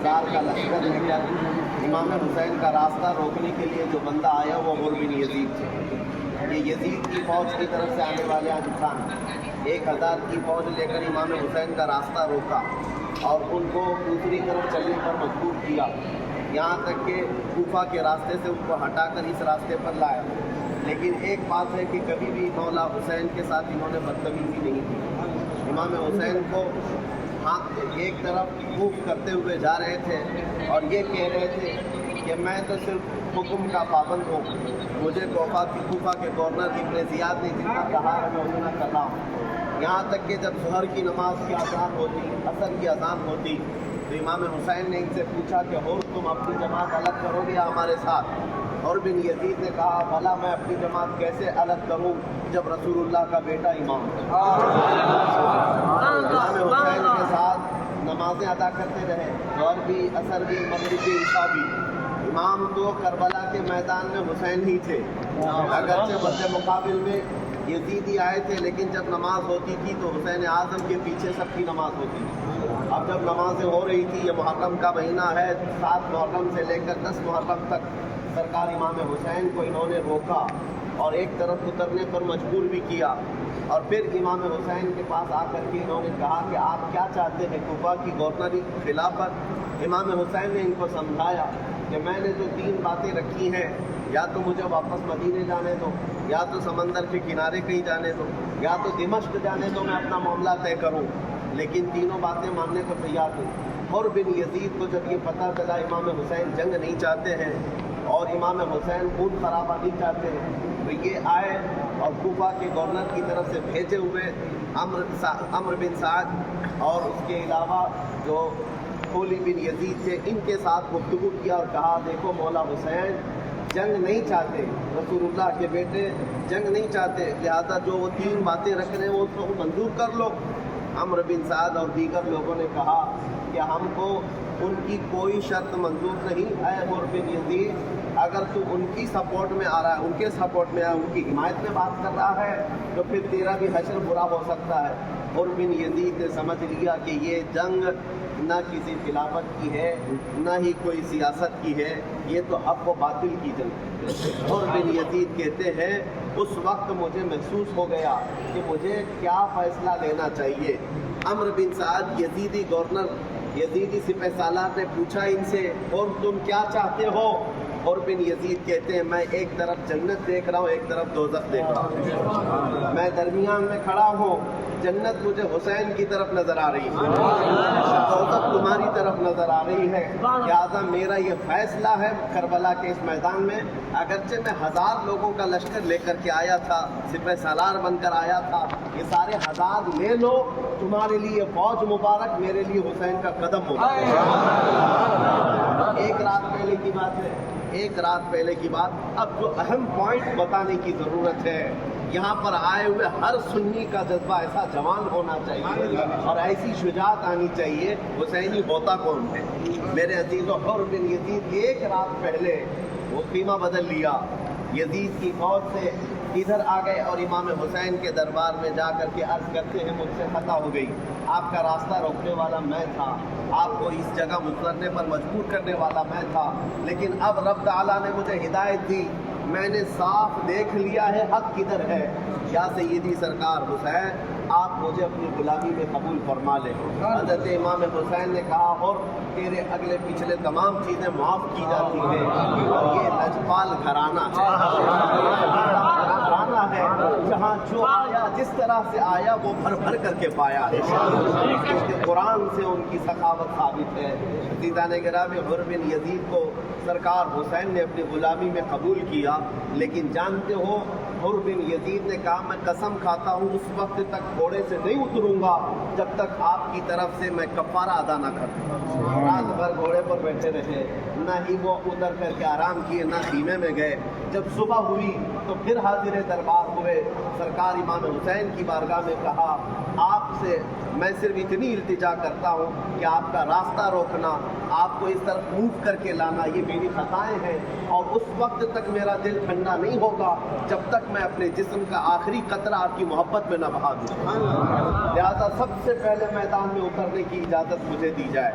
10,000 का लश्कर लेकर इमाम हुसैन का रास्ता रोकने के लिए जो बंदा आया वो उमर बिन यजीद थे। ये यजीद की फ़ौज की तरफ से आने वाले इंसान 1,000 की फ़ौज लेकर इमाम हुसैन का रास्ता रोका और उनको दूसरी तरफ चलने पर मजबूर किया, यहाँ तक कि कूफा के रास्ते से उनको हटाकर इस रास्ते पर लाया। लेकिन एक बात है कि कभी भी मौला हुसैन के साथ इन्होंने बदतमीजी नहीं की। इमाम हुसैन को हाथ एक तरफ मूव करते हुए जा रहे थे और ये कह रहे थे कि मैं तो सिर्फ हुक्म का पाबंद हूँ, मुझे कूफा के गवर्नर इब्न ज़ियाद ने जितना कहा है मैं उतना कर रहा हूँ। यहाँ तक कि जब ज़हर की नमाज की अज़ान होती, असर की अज़ान होती, तो इमाम हुसैन ने इनसे पूछा कि हो तुम अपनी जमात अलग करोगे या हमारे साथ? और बिन यजीद ने कहा भला मैं अपनी जमात कैसे अलग करूं जब रसूलुल्लाह का बेटा इमाम इमाम हुसैन के साथ नमाजें अदा करते रहे, और भी असर भी मगरिब भी इशा भी। इमाम तो करबला के मैदान में हुसैन ही थे, अगरचे बदले मुकाबिल में यजीदी आए थे, लेकिन जब नमाज होती थी तो हुसैन आज़म के पीछे सबकी नमाज होती थी। अब जब नमाजें हो रही थी, ये मुहर्रम का महीना है, 7 मुहर्रम से लेकर 10 मुहर्रम तक सरकार इमाम हुसैन को इन्होंने रोका और एक तरफ उतरने पर मजबूर भी किया। और फिर इमाम हुसैन के पास आकर के इन्होंने कहा कि आप क्या चाहते हैं, कूफा की गवर्नरी खिलाफत? इमाम हुसैन ने इनको समझाया कि मैंने जो 3 बातें रखी हैं, या तो मुझे वापस मदीने जाने दो, या तो समंदर के किनारे कहीं जाने दो, या तो दिमश्क जाने दो, मैं अपना मामला तय करूं। लेकिन तीनों बातें मानने को तैयार थे। और बिन यजीद को जब ये पता चला इमाम हुसैन जंग नहीं चाहते हैं और इमाम हुसैन खून खराबा नहीं चाहते हैं, तो ये आए और कूफा के गवर्नर की तरफ से भेजे हुए अम्र बिन साद और उसके अलावा जो खोली बिन यजीद थे, इनके साथ गुफ्तगू किया और कहा देखो मौला हुसैन जंग नहीं चाहते, रसूलुल्लाह के बेटे जंग नहीं चाहते, लिहाजा जो वो 3 बातें रख रहे हैं वो उसको मंजूर कर लो। अम्र बिन साद और दीगर लोगों ने कहा कि हमको उनकी कोई शर्त मंजूर नहीं है। उमर बिन यजीद अगर तू उनकी सपोर्ट में आ रहा है, उनके सपोर्ट में उनकी हिमायत में बात कर रहा है, तो फिर तेरा भी हश्र बुरा हो सकता है। और बिन यजीद ने समझ लिया कि ये जंग न किसी खिलाफत की है, न ही कोई सियासत की है, ये तो हक़ व बातिल की जंग है। और बिन यजीद कहते हैं उस वक्त मुझे महसूस हो गया कि मुझे क्या फ़ैसला लेना चाहिए। अम्र बिन साद यजीदी गवर्नर, यजीदी सिपहसालार ने पूछा इनसे और तुम क्या चाहते हो? और बिन यजीद कहते हैं मैं एक तरफ जन्नत देख रहा हूँ, एक तरफ दोज़ख देख रहा हूँ, मैं दरमियान में खड़ा हूँ। जन्नत मुझे हुसैन की तरफ नज़र आ रही है, दोज़ख तुम्हारी तरफ नज़र आ रही है। लिहाजा मेरा ये फैसला है करबला के इस मैदान में, अगरचे मैं 1000 लोगों का लश्कर लेकर के आया था, सिपहसालार बनकर आया था, ये सारे 1000 ले लो, तुम्हारे लिए फौज मुबारक, मेरे लिए हुसैन का कदम मुबारक। एक रात पहले की बात है, एक रात पहले की बात। अब जो अहम पॉइंट बताने की ज़रूरत है, यहाँ पर आए हुए हर सुन्नी का जज्बा ऐसा जवान होना चाहिए और ऐसी शुजात आनी चाहिए। हुसैनी होता कौन है मेरे अजीज़ों? और बिन यजीद एक रात पहले वो कीमा बदल लिया, यजीद की फौज से इधर आ गए और इमाम हुसैन के दरबार में जा कर के अर्ज़ करते हैं मुझसे खता हो गई, आपका रास्ता रोकने वाला मैं था, आपको इस जगह उतरने पर मजबूर करने वाला मैं था, लेकिन अब रब ताला ने मुझे हिदायत दी, मैंने साफ देख लिया है हक़ किधर है। या सय्यदी सरकार हुसैन आप मुझे अपनी गुलामी में कबूल फरमा लें। हज़रत इमाम हुसैन ने कहा और तेरे अगले पिछले तमाम चीज़ें माफ़ की जाती हैं, और ये लजपाल घराना है जहाँ जो आया जिस तरह से आया वो भर भर करके पाया है। कुरान से उनकी सखावत साबित है। दीदाने गिरामी उमर बिन यजीद को सरकार हुसैन ने अपनी गुलामी में कबूल किया, लेकिन जानते हो उमर बिन यजीद ने कहा मैं कसम खाता हूँ उस वक्त तक घोड़े से नहीं उतरूंगा जब तक आपकी तरफ से मैं कफ़ारा अदा न कर दूँ। रात भर घोड़े पर बैठे रहे, न ही वो उतर करके आराम किए, न खीमे में गए। जब सुबह हुई तो फिर हाजिर दरबार हुए, सरकार इमाम हुसैन की बारगाह में कहा آپ سے میں صرف اتنی التجا کرتا ہوں کہ آپ کا راستہ روکنا، آپ کو اس طرف موو کر کے لانا، یہ میری خطائیں ہیں، اور اس وقت تک میرا دل ٹھنڈا نہیں ہوگا جب تک میں اپنے جسم کا آخری قطرہ آپ کی محبت میں نہ بہا دوں۔ لہٰذا سب سے پہلے میدان میں اترنے کی اجازت مجھے دی جائے۔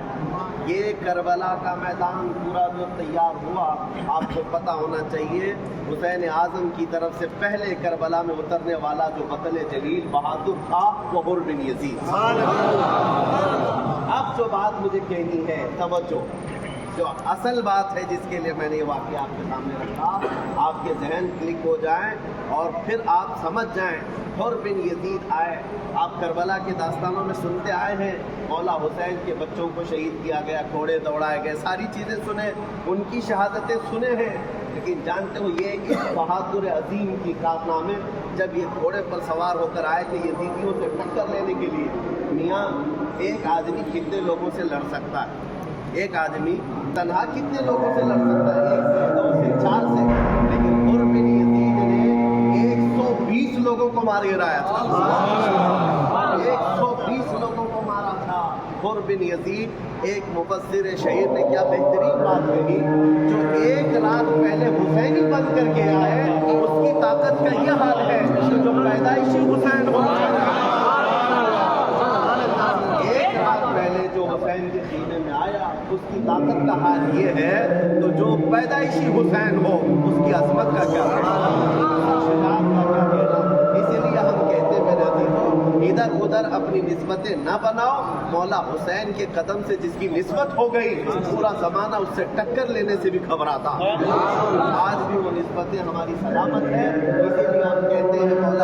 یہ کربلا کا میدان پورا جو تیار ہوا، آپ کو پتہ ہونا چاہیے حسین اعظم کی طرف سے پہلے کربلا میں اترنے والا جو بطل جلیل بہادر تھا وہ حر بن یزید۔ اب جو بات مجھے کہنی ہے، توجہ، جو اصل بات ہے جس کے لیے میں نے یہ واقعہ آپ کے سامنے رکھا، آپ کے ذہن کلک ہو جائیں اور پھر آپ سمجھ جائیں۔ حر بن یزید آئے، آپ کربلا کے داستانوں میں سنتے آئے ہیں، مولا حسین کے بچوں کو شہید کیا گیا، گھوڑے دوڑائے گئے، ساری چیزیں سنے، ان کی شہادتیں سنے ہیں، لیکن جانتے ہو یہ اس بہادر عظیم کی کارنامے جب یہ گھوڑے پر سوار ہو کر آئے تھے یزیدیوں سے ٹکر لینے کے لیے۔ میاں ایک آدمی کتنے لوگوں سے لڑ سکتا ہے؟ ایک آدمی تنہا کتنے لوگوں سے لڑ سکتا ہے؟ 1 سے 2 سے 4 سے، لیکن حر بن یزید نے 120 لوگوں کو مار گرایا تھا۔ 120 لوگوں کو مارا تھا۔ حر بن یزید، ایک مفسر شہیر نے کیا بہترین بات کہی، جو 1 رات پہلے حسینی بن کر کے آئے اس کی طاقت کا یہ حال ہے جو پیدائشی حسین ہو۔ 1 رات پہلے جو حسین کے سینے میں آیا اس کی طاقت کا حال یہ ہے، تو جو پیدائشی حسین ہو اس کی عظمت کا کیا کہنا، شجاعت کا کیا کہنا۔ اسی لیے ہم کہتے ہیں میرے عزیزوں، ادھر ادھر اپنی نسبتیں نہ بناؤ۔ مولا حسین کے قدم سے جس کی نسبت ہو گئی پورا زمانہ اس سے ٹکر لینے سے بھی گھبراتا۔ آج بھی وہ نسبتیں ہماری سلامت ہیں، اسی لیے ہم کہتے ہیں مولا